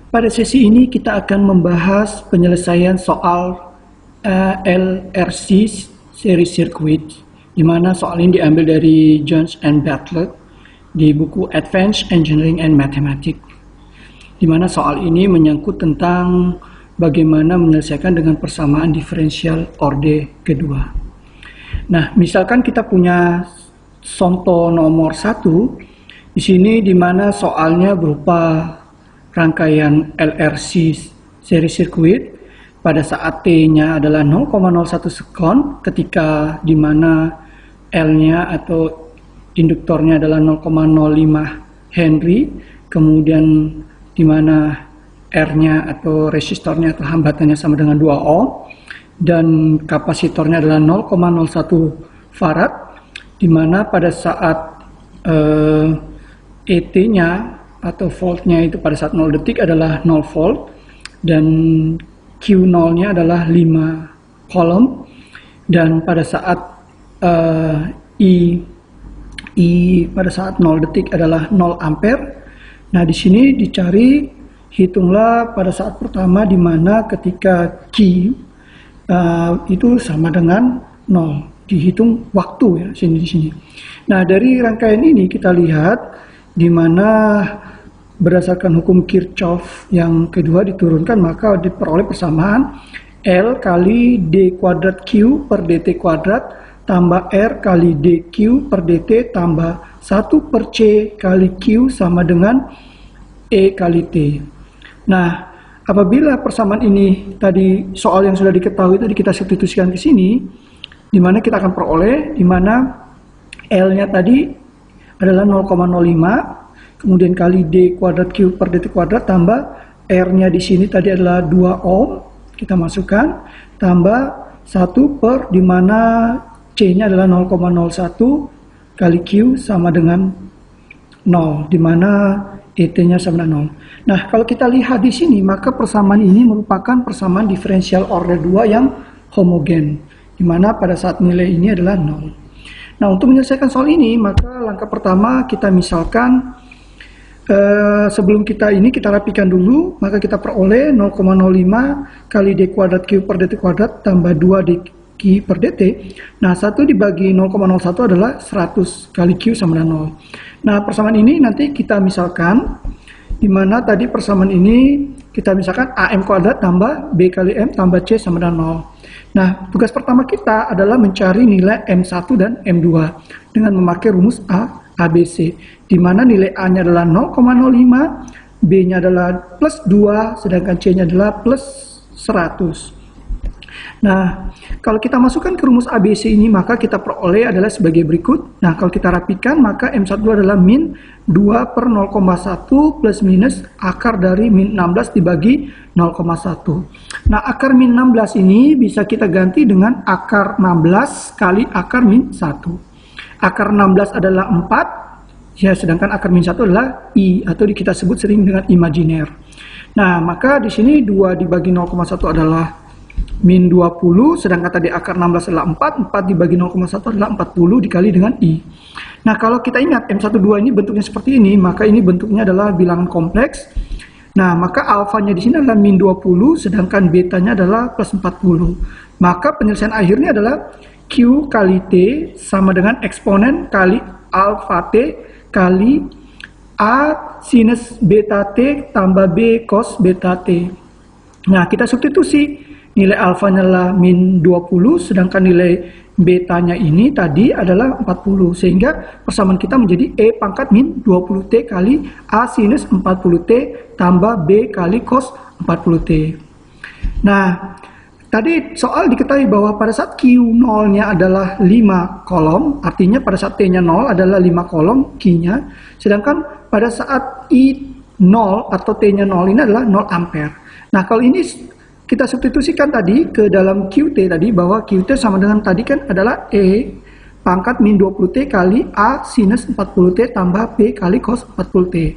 Pada sesi ini kita akan membahas penyelesaian soal LRC Series Circuit, di mana soal ini diambil dari Jones and Bartlett di buku Advanced Engineering and Mathematics, di mana soal ini menyangkut tentang bagaimana menyelesaikan dengan persamaan diferensial orde kedua. Nah, misalkan kita punya contoh nomor 1, di sini di mana soalnya berupa rangkaian LRC series circuit pada saat T-nya adalah 0,01 sekon, ketika di mana L-nya atau induktornya adalah 0,05 Henry, kemudian di mana R-nya atau resistornya atau hambatannya sama dengan 2 ohm, dan kapasitornya adalah 0,01 farad, di mana pada saat ET-nya atau voltnya itu pada saat 0 detik adalah 0 volt, dan Q0-nya adalah 5 kolom, dan pada saat I pada saat 0 detik adalah 0 ampere. Nah, di sini dicari, hitunglah pada saat pertama di mana ketika Q itu sama dengan 0, dihitung waktu ya di sini. Nah, dari rangkaian ini kita lihat di mana berdasarkan hukum Kirchhoff yang kedua diturunkan, maka diperoleh persamaan L kali D kuadrat Q per dt kuadrat tambah R kali dQ per dt tambah 1 per C kali Q sama dengan E kali T. Nah, apabila persamaan ini tadi soal yang sudah diketahui tadi kita substitusikan ke sini, di mana kita akan peroleh di mana L-nya tadi adalah 0,05, kemudian kali D kuadrat Q per dt kuadrat tambah R-nya di sini tadi adalah 2 ohm, kita masukkan, tambah 1 per di mana C-nya adalah 0,01 kali Q sama dengan 0, di mana ET-nya sama dengan 0. Nah, kalau kita lihat di sini, maka persamaan ini merupakan persamaan diferensial order 2 yang homogen, di mana pada saat nilai ini adalah 0. Nah, untuk menyelesaikan soal ini, maka langkah pertama kita misalkan sebelum kita rapikan dulu, maka kita peroleh 0,05 kali D kuadrat Q per dt kuadrat tambah 2 dQ per dt. Nah, 1 dibagi 0,01 adalah 100 kali Q sama dengan 0. Nah, persamaan ini nanti kita misalkan, di mana tadi persamaan ini kita misalkan AM kuadrat tambah B kali M tambah C sama dengan 0. Nah, tugas pertama kita adalah mencari nilai M1 dan M2 dengan memakai rumus ABC, di mana nilai A-nya adalah 0,05, B-nya adalah plus 2, sedangkan C-nya adalah plus 100. Nah, kalau kita masukkan ke rumus ABC ini, maka kita peroleh adalah sebagai berikut. Nah, kalau kita rapikan, maka M1 adalah min 2 per 0,1 plus minus akar dari min 16 dibagi 0,1. Nah, akar min 16 ini bisa kita ganti dengan akar 16 kali akar min 1. Akar 16 adalah 4, ya, sedangkan akar min 1 adalah I, atau kita sebut sering dengan imajiner. Nah, maka di sini 2 dibagi 0,1 adalah min 20, sedangkan tadi akar 16 adalah 4, 4 dibagi 0,1 adalah 40 dikali dengan I. Nah, kalau kita ingat M12 ini bentuknya seperti ini, maka ini bentuknya adalah bilangan kompleks. Nah, maka alfanya di sini adalah min 20, sedangkan betanya adalah plus 40. Maka penyelesaian akhirnya adalah Q kali T sama dengan eksponen kali alfa T kali A sinus beta T tambah B cos beta T. Nah, kita substitusi, nilai alfanya adalah min 20, sedangkan nilai betanya ini tadi adalah 40, sehingga persamaan kita menjadi E pangkat min 20T kali A sinus 40T tambah B kali cos 40T. Nah, tadi soal diketahui bahwa pada saat Q0-nya adalah 5 kolom, artinya pada saat T-nya 0 adalah 5 kolom Q-nya, sedangkan pada saat I0 atau T-nya 0 ini adalah 0 ampere. Nah, kalau ini kita substitusikan tadi ke dalam QT tadi, bahwa QT sama dengan tadi kan adalah E pangkat min 20T kali A sinus 40T tambah B kali cos 40T.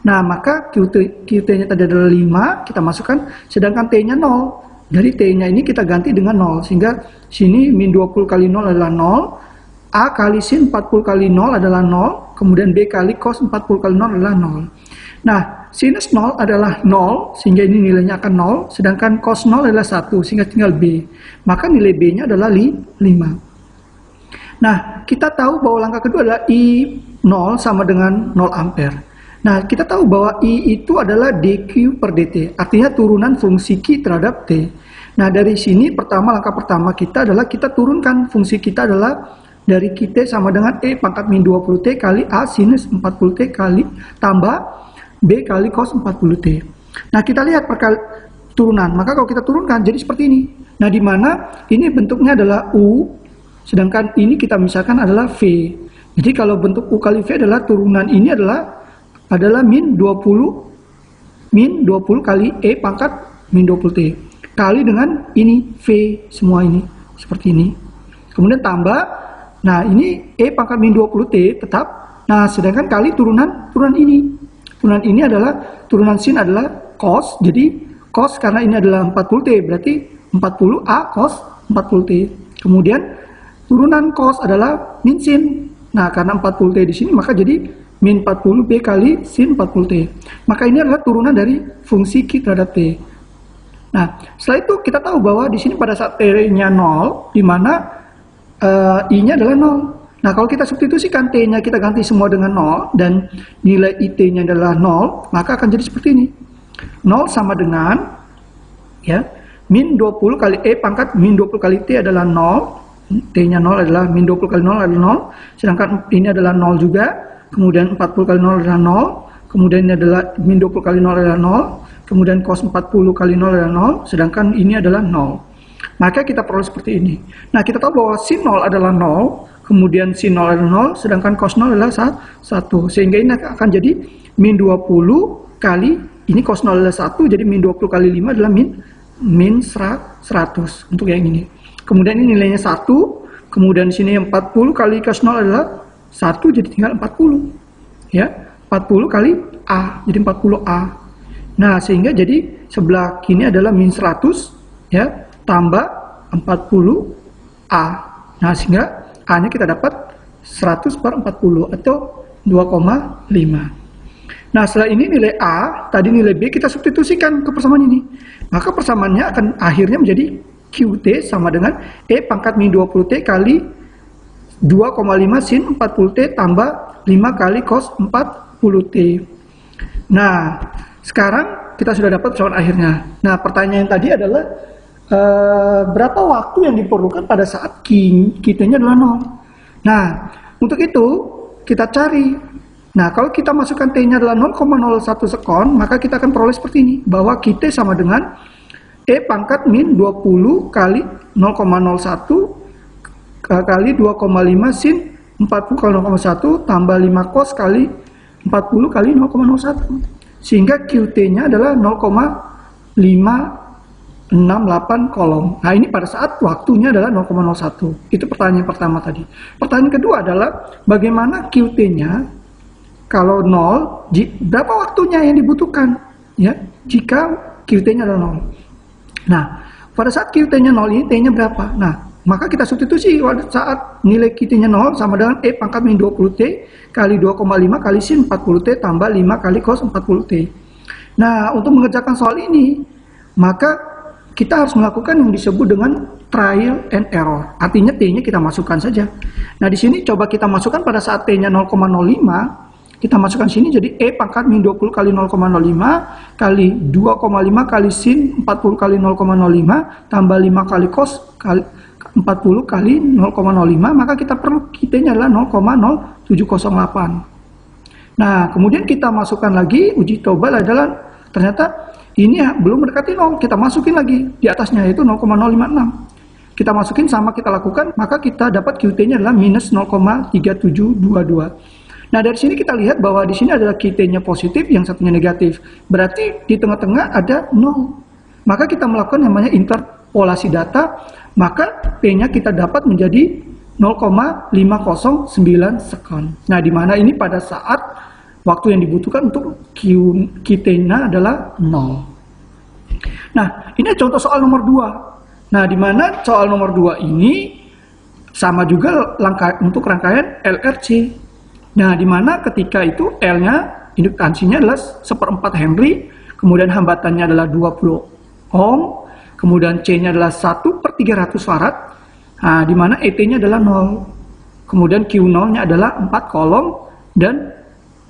Nah, maka QT-nya tadi adalah 5, kita masukkan, sedangkan T-nya 0. Dari T-nya ini kita ganti dengan 0, sehingga sini min 20 kali 0 adalah 0, A kali sin 40 kali 0 adalah 0, kemudian B kali cos 40 kali 0 adalah 0. Nah, sinus 0 adalah 0, sehingga ini nilainya akan 0, sedangkan cos 0 adalah 1, sehingga tinggal B. Maka nilai B-nya adalah 5. Nah, kita tahu bahwa langkah kedua adalah I0 sama dengan 0 ampere. Nah, kita tahu bahwa I itu adalah dQ per dt, artinya turunan fungsi Q terhadap T. Nah, dari sini langkah pertama kita adalah kita turunkan fungsi kita adalah dari QT sama dengan E pangkat min 20T kali A sinus 40T kali tambah B kali cos 40T. Nah, kita lihat turunan. Maka kalau kita turunkan jadi seperti ini. Nah, di mana ini bentuknya adalah U, sedangkan ini kita misalkan adalah V. Jadi kalau bentuk U kali V adalah turunan ini adalah min 20 kali E pangkat min 20T kali dengan ini V semua ini seperti ini. Kemudian tambah, nah ini E pangkat min 20T tetap. Nah, sedangkan kali turunan ini. Turunan ini adalah turunan sin adalah cos. Jadi cos karena ini adalah 40T berarti 40A cos 40T. Kemudian turunan cos adalah min sin. Nah, karena 40T di sini maka jadi min 40B kali sin 40T. Maka ini adalah turunan dari fungsi Q terhadap T. Nah, setelah itu kita tahu bahwa di sini pada saat T-nya 0, di mana I-nya adalah 0. Nah, kalau kita substitusikan T-nya kita ganti semua dengan 0, dan nilai IT-nya adalah 0, maka akan jadi seperti ini. 0 sama dengan, ya, min 20 kali E pangkat min 20 kali T adalah 0. T-nya 0 adalah min 20 kali 0 adalah 0. Sedangkan ini adalah 0 juga. Kemudian 40 kali 0 adalah 0, kemudian ini adalah min 20 kali 0 adalah 0, kemudian cos 40 kali 0 adalah 0, sedangkan ini adalah 0. Maka kita peroleh seperti ini. Nah, kita tahu bahwa sin 0 adalah 0, kemudian sin 0 adalah 0, sedangkan cos 0 adalah 1, sehingga ini akan jadi min 20 kali, ini cos 0 adalah 1, jadi min 20 kali 5 adalah min 100 untuk yang ini. Kemudian ini nilainya 1, kemudian sini 40 kali cos 0 adalah 1, jadi tinggal 40, ya, 40 kali A, jadi 40A. Nah, sehingga jadi sebelah kini adalah min 100, ya, tambah 40A. Nah, sehingga A-nya kita dapat 100 per 40 atau 2,5. Nah, setelah ini nilai A, tadi nilai B kita substitusikan ke persamaan ini. Maka persamaannya akan akhirnya menjadi QT sama dengan E pangkat min 20T kali 2,5 sin 40T tambah 5 kali cos 40T. Nah, sekarang kita sudah dapat persamaan akhirnya. Nah, pertanyaan tadi adalah berapa waktu yang diperlukan pada saat Q-nya adalah 0. Nah, untuk itu kita cari. Nah, kalau kita masukkan T-nya adalah 0,01 sekon, maka kita akan peroleh seperti ini, bahwa QT sama dengan E pangkat min 20 kali 0,01 kali 2,5 sin 40 kali 0,1 tambah 5 cos kali 40 kali 0,01. Sehingga QT-nya adalah 0,568 kolom. Nah, ini pada saat waktunya adalah 0,01. Itu pertanyaan pertama tadi. Pertanyaan kedua adalah bagaimana QT-nya kalau 0, berapa waktunya yang dibutuhkan, ya, jika QT-nya adalah 0. Nah, pada saat QT-nya 0 ini T-nya berapa? Nah, maka kita substitusi pada saat nilai QT-nya 0 sama dengan E pangkat min 20T kali 2,5 kali sin 40T tambah 5 kali cos 40T. Nah, untuk mengerjakan soal ini, maka kita harus melakukan yang disebut dengan trial and error. Artinya T-nya kita masukkan saja. Nah, di sini coba kita masukkan pada saat T-nya 0,05, kita masukkan sini jadi E pangkat min 20 kali 0,05 kali 2,5 kali sin 40 kali 0,05 tambah 5 kali cos kali 40 kali 0,05, maka kita perlu QT-nya adalah 0,0708. Nah, kemudian kita masukkan lagi, uji coba adalah ternyata ini belum mendekati 0, kita masukin lagi di atasnya yaitu 0,056. Kita masukin sama kita lakukan, maka kita dapat QT-nya adalah minus 0,3722. Nah, dari sini kita lihat bahwa di sini adalah QT-nya positif, yang satunya negatif. Berarti di tengah-tengah ada 0. Maka kita melakukan namanya interpolasi data, maka P-nya kita dapat menjadi 0,509 sekon. Nah, di mana ini pada saat waktu yang dibutuhkan untuk QT-nya adalah 0. Nah, ini contoh soal nomor 2. Nah, di mana soal nomor 2 ini sama juga untuk rangkaian LRC. Nah, di mana ketika itu L-nya induktansinya adalah 1/4 Henry, kemudian hambatannya adalah 20 ohm, kemudian C-nya adalah 1/300 farad, nah, di mana ET-nya adalah 0, kemudian Q0-nya adalah 4 kolom, dan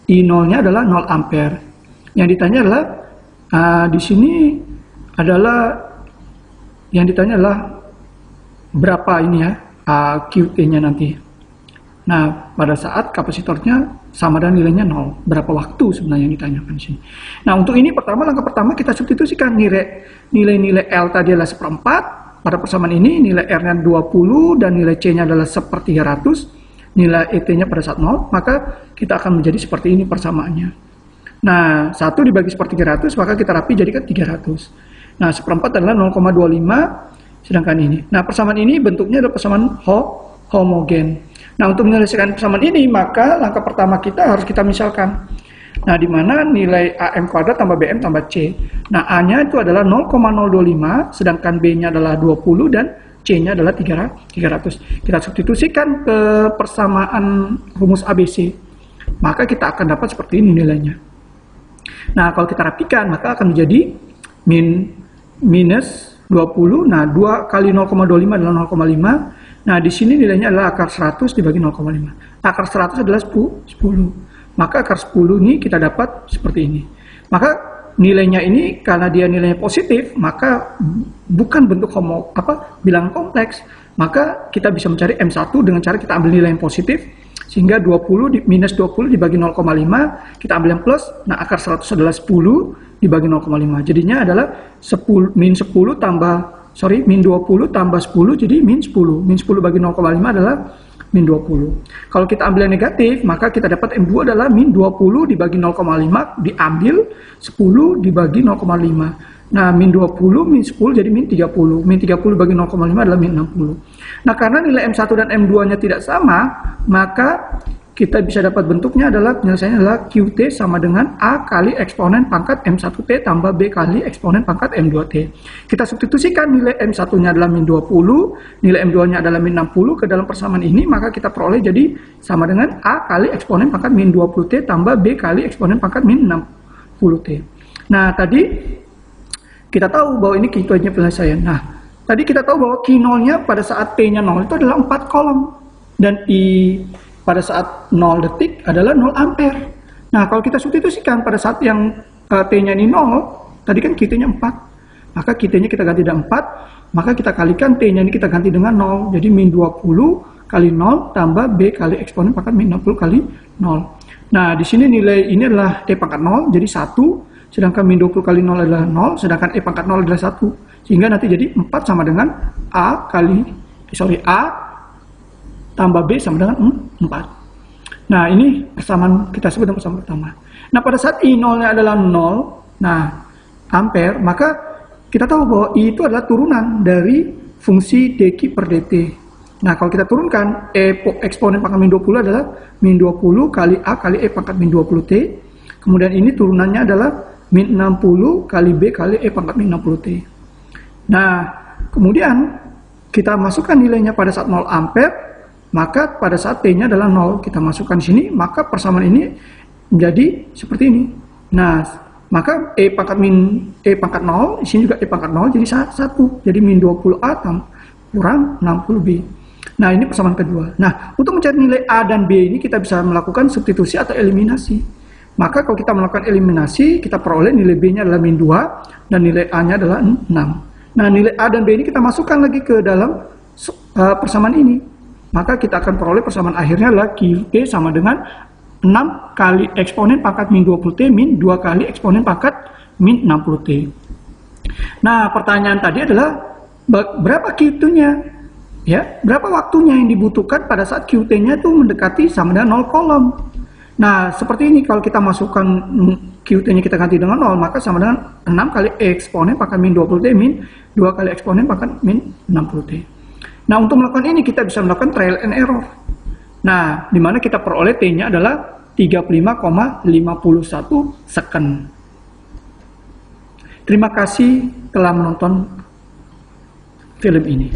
I0-nya adalah 0 ampere. Yang ditanya adalah, di sini adalah, yang ditanya adalah berapa ini ya, QT-nya nanti. Nah, pada saat kapasitornya sama dengan nilainya 0, berapa waktu sebenarnya yang ditanyakan di sini. Nah, untuk ini langkah pertama kita substitusikan nilai L tadi adalah 1/4, pada persamaan ini nilai R-nya 20 dan nilai C-nya adalah 1/300, nilai ET-nya pada saat 0, maka kita akan menjadi seperti ini persamaannya. Nah, 1 dibagi 1/300, maka kita rapi jadikan 300. Nah, 1/4 adalah 0,25, sedangkan ini. Nah, persamaan ini bentuknya adalah persamaan homogen. Nah, untuk menyelesaikan persamaan ini, maka langkah pertama kita harus kita misalkan. Nah, di mana nilai AM kuadrat tambah BM tambah C. Nah, A-nya itu adalah 0,025, sedangkan B-nya adalah 20, dan C-nya adalah 300. Kita substitusikan ke persamaan rumus ABC. Maka kita akan dapat seperti ini nilainya. Nah, kalau kita rapikan, maka akan menjadi minus 20. Nah, 2 kali 0,25 adalah 0,5. Nah, di sini nilainya adalah akar 100 dibagi 0,5. Akar 100 adalah 10. Maka akar 10 ini kita dapat seperti ini. Maka nilainya ini karena dia nilainya positif, maka bukan bentuk bilangan kompleks. Maka kita bisa mencari M1 dengan cara kita ambil nilai yang positif, sehingga minus 20 dibagi 0,5, kita ambil yang plus. Nah, akar 100 adalah 10 dibagi 0,5. Jadinya adalah min 20 tambah 10 jadi min 10. Min 10 bagi 0,5 adalah min 20. Kalau kita ambil yang negatif, maka kita dapat M2 adalah min 20 dibagi 0,5 diambil 10 dibagi 0,5. Nah, min 20 min 10 jadi min 30. Min 30 bagi 0,5 adalah min 60. Nah, karena nilai M1 dan M2-nya tidak sama, maka kita bisa dapat bentuknya adalah penyelesaiannya adalah QT sama dengan A kali eksponen pangkat M1T tambah B kali eksponen pangkat M2T. Kita substitusikan nilai M1-nya adalah min 20, nilai M2-nya adalah min 60 ke dalam persamaan ini, maka kita peroleh jadi sama dengan A kali eksponen pangkat min 20T tambah B kali eksponen pangkat min 60T. Nah, tadi kita tahu bahwa ini Q2-nya penyelesaian. Nah, tadi kita tahu bahwa Q0-nya pada saat P-nya 0 itu adalah 4 kolom, dan I pada saat 0 detik adalah 0 ampere. Nah, kalau kita substitusikan pada saat yang T-nya ini 0, tadi kan QT-nya 4. Maka QT-nya kita ganti dengan 4, maka kita kalikan T-nya ini kita ganti dengan 0. Jadi min 20 kali 0 tambah B kali eksponen pangkat min 60 kali 0. Nah, di sini nilai ini adalah T pangkat 0, jadi 1. Sedangkan min 20 kali 0 adalah 0, sedangkan E pangkat 0 adalah 1. Sehingga nanti jadi 4 sama dengan A tambah B sama dengan 4. Nah, ini persamaan kita sebut dengan persamaan pertama. Nah, pada saat I0-nya adalah 0, ampere, maka kita tahu bahwa I itu adalah turunan dari fungsi dq per dt. Nah, kalau kita turunkan eksponen pangkat min 20 adalah min 20 kali A kali E pangkat min 20T. Kemudian ini turunannya adalah min 60 kali B kali E pangkat min 60T. Nah, kemudian kita masukkan nilainya pada saat 0 ampere, maka pada saat T-nya adalah 0, kita masukkan di sini, maka persamaan ini menjadi seperti ini. Nah, maka E pangkat 0, di sini juga E pangkat 0, jadi 1. Jadi min 20A kurang 60B. Nah, ini persamaan kedua. Nah, untuk mencari nilai A dan B ini kita bisa melakukan substitusi atau eliminasi. Maka kalau kita melakukan eliminasi, kita peroleh nilai B-nya adalah min 2 dan nilai A-nya adalah 6. Nah, nilai A dan B ini kita masukkan lagi ke dalam persamaan ini. Maka kita akan peroleh persamaan akhirnya adalah QT sama dengan 6 kali eksponen pangkat min 20T min 2 kali eksponen pangkat min 60T. Nah, pertanyaan tadi adalah berapa Q2-nya? Ya, berapa waktunya yang dibutuhkan pada saat QT-nya itu mendekati sama dengan 0 kolom. Nah, seperti ini kalau kita masukkan QT-nya kita ganti dengan 0, maka sama dengan 6 kali eksponen pangkat min 20T min 2 kali eksponen pangkat min 60T. Nah, untuk melakukan ini kita bisa melakukan trial and error. Nah, di mana kita peroleh T-nya adalah 35,51 second. Terima kasih telah menonton film ini.